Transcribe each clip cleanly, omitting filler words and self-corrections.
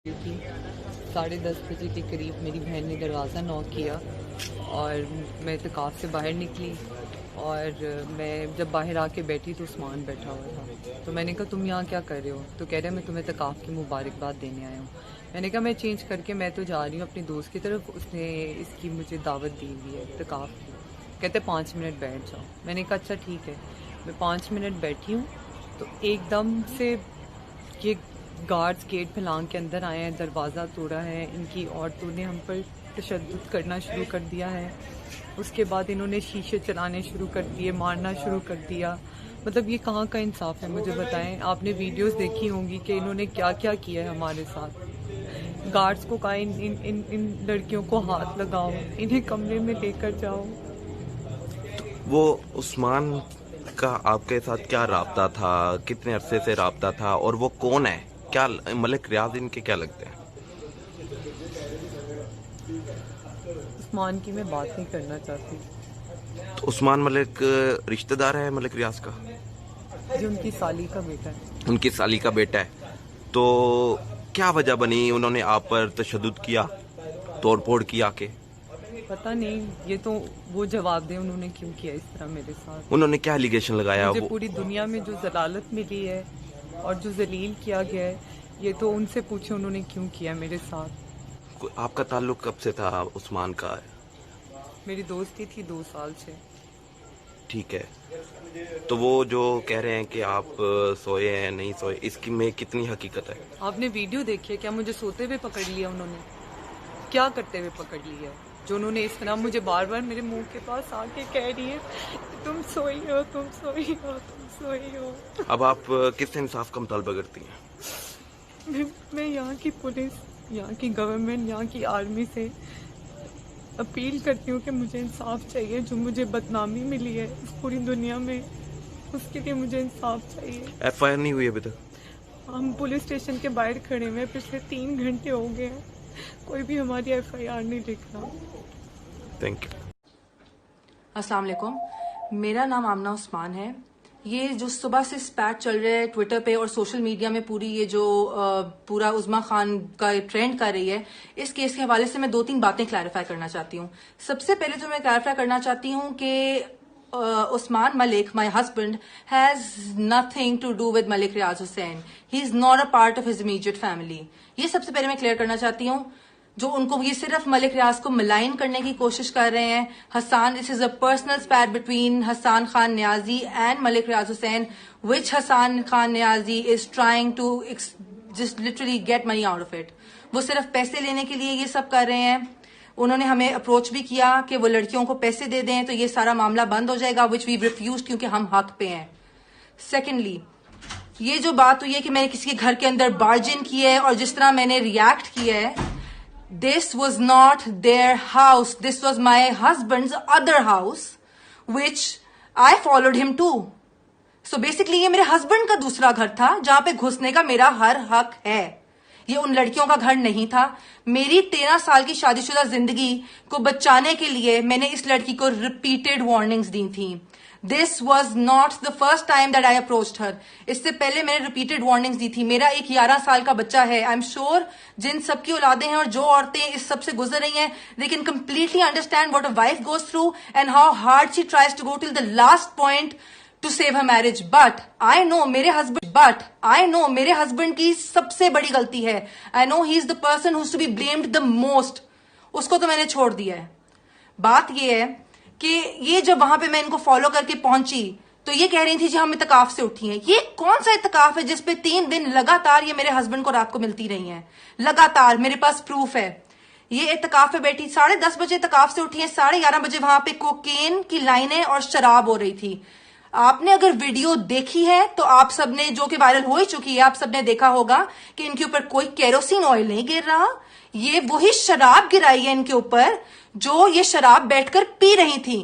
थी 10:30 बजे के करीब मेरी बहन ने दरवाज़ा नॉक किया और मैं इत्काफ़ से बाहर निकली और मैं जब बाहर आके बैठी तो उस्मान बैठा हुआ था। तो मैंने कहा तुम यहाँ क्या कर रहे हो? तो कह रहे मैं तुम्हें इत्काफ़ की मुबारकबाद देने आया हूँ। मैंने कहा मैं चेंज करके मैं तो जा रही हूँ अपनी दोस्त की तरफ, उसने इसकी मुझे दावत दी हुई है इत्काफ़ की। कहते 5 मिनट बैठ जाओ। मैंने कहा अच्छा ठीक है। मैं 5 मिनट बैठी हूँ तो एकदम से ये गार्ड्स गेट पे लांग के अंदर आए हैं, दरवाज़ा तोड़ा है, इनकी औरतों ने हम पर तशद्दुद करना शुरू कर दिया है। उसके बाद इन्होंने शीशे चलाने शुरू कर दिए, मारना शुरू कर दिया। मतलब ये कहाँ का इंसाफ है, मुझे बताएं। आपने वीडियोस देखी होंगी कि इन्होंने क्या क्या किया है हमारे साथ। गार्ड्स को कहा इन लड़कियों को हाथ लगाओ, इन्हें कमरे में लेकर जाओ। वो उस्मान का आपके साथ क्या राब्ता था, कितने अरसे से राब्ता था, और वो कौन है? क्या मलिक रियाज इनके क्या लगते हैं? उस्मान की मैं बात नहीं करना चाहती। तो उस्मान मलिक रिश्तेदार है मलिक रियाज का? जो उनकी साली का बेटा है। उनकी साली का बेटा है। तो क्या वजह बनी, उन्होंने आप पर तशद्दुद किया, तोड़ फोड़ किया के? पता नहीं, ये तो वो जवाब दे उन्होंने क्यों किया इस तरह मेरे साथ। उन्होंने क्या एलिगेशन लगाया? मुझे वो पूरी दुनिया में जो जलालत मिली है और जो जलील किया गया है, ये तो उनसे पूछे उन्होंने क्यों किया मेरे साथ। आपका ताल्लुक कब से था उस्मान का? मेरी दोस्ती थी 2 साल से। ठीक है। तो वो जो कह रहे हैं कि आप सोए हैं, नहीं सोए, इसकी में कितनी हकीकत है? आपने वीडियो देखी है क्या? मुझे सोते हुए पकड़ लिया उन्होंने? क्या करते हुए पकड़ लिया है जो उन्होंने इस तरह मुझे बार बार मेरे मुंह के पास आके कह रही है तुम सोई हो, तुम सोई हो, तुम सोई हो। अब आप किस इंसाफ का मुतालबा करती हैं? मैं यहाँ की पुलिस, यहाँ की गवर्नमेंट, यहाँ की आर्मी से अपील करती हूँ कि मुझे इंसाफ चाहिए। जो मुझे बदनामी मिली है इस पूरी दुनिया में, उसके लिए मुझे इंसाफ चाहिए। FIR नहीं हुई अभी तक? हम पुलिस स्टेशन के बाहर खड़े हुए पिछले 3 घंटे हो गए हैं, कोई भी हमारी FIR नहीं लिख रहा। Thank you. अस्सलाम वालेकुम, मेरा नाम आमना उस्मान है। ये जो सुबह से स्पैट चल रहा है ट्विटर पे और सोशल मीडिया में, पूरी ये जो पूरा उज़्मा खान का ट्रेंड कर रही है, इस केस के हवाले से मैं 2-3 बातें क्लैरिफाई करना चाहती हूँ। सबसे पहले तो मैं क्लैरिफाई करना चाहती हूँ कि Usman Malik, my husband, has nothing to do with Malik Riaz Hussain. He is not a part of his immediate family. ये सबसे पहले मैं क्लियर करना चाहती हूँ। जो उनको, ये सिर्फ मलिक रियाज को मलाइन करने की कोशिश कर रहे हैं। Hasan, this is a personal spat between Hasan Khan Niazi and Malik Riaz Hussain, which Hasan Khan Niazi is trying to just literally get money out of it. वो सिर्फ पैसे लेने के लिए ये सब कर रहे हैं। उन्होंने हमें अप्रोच भी किया कि वो लड़कियों को पैसे दे दें तो ये सारा मामला बंद हो जाएगा, विच वी रिफ्यूज, क्योंकि हम हक पे हैं। सेकेंडली, ये जो बात हुई है कि मैंने किसी के घर के अंदर बार्जिन किया है और जिस तरह मैंने रिएक्ट किया है, this was not their house. This was my husband's other house, which I followed him to. So basically ये मेरे हस्बैंड का दूसरा घर था जहां पे घुसने का मेरा हर हक है। ये उन लड़कियों का घर नहीं था। मेरी 13 साल की शादीशुदा जिंदगी को बचाने के लिए मैंने इस लड़की को रिपीटेड वार्निंग्स दी थी। This was not the first time that I approached her. इससे पहले मैंने रिपीटेड वार्निंग्स दी थी। मेरा एक 11 साल का बच्चा है। आई एम श्योर जिन सबकी औलादें हैं और जो औरतें इस सब से गुजर रही हैं, they can completely understand what a wife goes through and how hard she tries to go till the last point to save her marriage. But I know मेरे हस्बैंड की सबसे बड़ी गलती है। I know he is the person who's to be blamed the most. उसको तो मैंने छोड़ दिया है। बात ये है कि ये जब वहां पे मैं इनको फॉलो करके पहुंची तो ये कह रही थी जी हम इत्काफ से उठी हैं। ये कौन सा इत्काफ है जिसपे 3 दिन लगातार ये मेरे हस्बैंड को रात को मिलती रही हैं? लगातार मेरे पास प्रूफ है। ये इत्काफ पे बैठी, 10:30 बजे इत्काफ से उठी है, 11:30 बजे वहां पे कोकेन की लाइनें और शराब हो रही थी। आपने अगर वीडियो देखी है तो आप सबने, जो कि वायरल हो ही चुकी है, आप सबने देखा होगा कि इनके ऊपर कोई केरोसिन ऑयल नहीं गिर रहा। ये वही शराब गिराई है इनके ऊपर जो ये शराब बैठकर पी रही थी।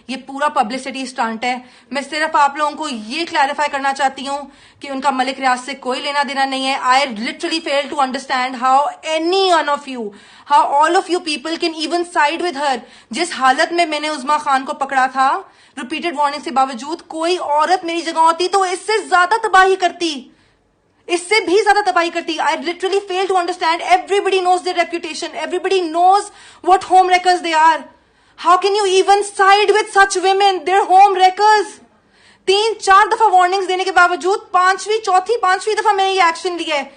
ये पूरा पब्लिसिटी स्टंट है। मैं सिर्फ आप लोगों को ये क्लैरिफाई करना चाहती हूँ कि उनका मलिक रियाज से कोई लेना देना नहीं है। I literally fail to understand how any one of you, how all of you people can even side with her. जिस हालत में मैंने उज़्मा खान को पकड़ा था, रिपीटेड वार्निंग के बावजूद, कोई औरत मेरी जगह होती तो इससे ज्यादा तबाही करती। इससे भी ज्यादा तबाही करती। I literally fail to understand. Everybody knows their reputation, everybody knows what home wreckers they are. How can you even side with such women? They're home wreckers. 3-4 दफा वार्निंग्स देने के बावजूद चौथी पांचवी दफा मैंने ये एक्शन लिया है।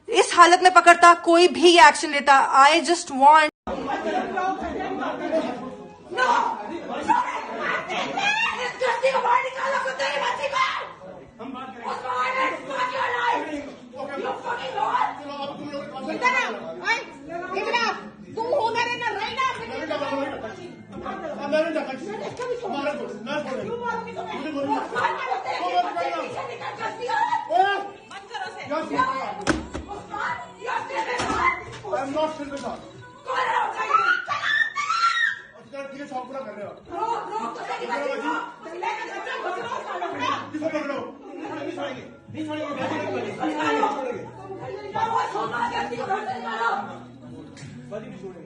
इस हालत में पकड़ता, कोई भी ये एक्शन लेता। आई जस्ट वॉन्ट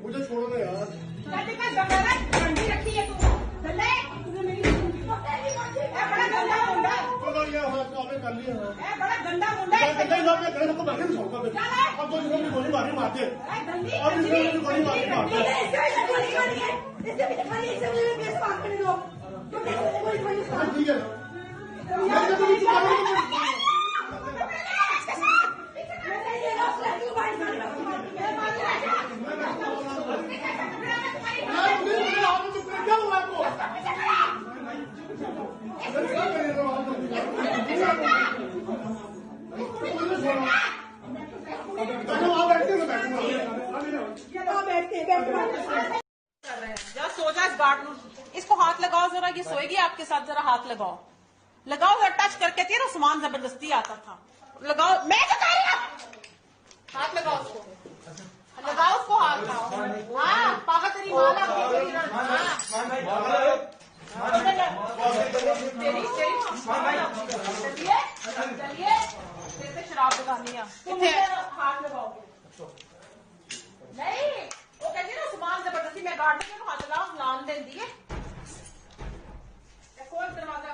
मुझे छोड़ो ना यार। रखी है तू बड़ा गंदा मुंडा कर लिया बड़ा गंदा मुंडा अब तो गोली मारी मारते अब गोली मारी मारते ठीक है सो जा इस गार्ड नू, इसको हाथ लगाओ जरा, ये सोएगी आपके साथ, जरा हाथ लगाओ, लगाओ जरा, टच करके तेरा सामान जबरदस्ती आता था, लगाओ, मैं तो कह रही हूं हाथ लगाओ उसको, लगाओ उसको हाथ, हाँ पागल तेरी मां चलिए तेरे शराब लगानी है, हाथ लगाओ नहीं, वो कहती ना सामान जबरदस्ती, मैं गार्ड के हाथ लान देती है, खोल दरवाजा।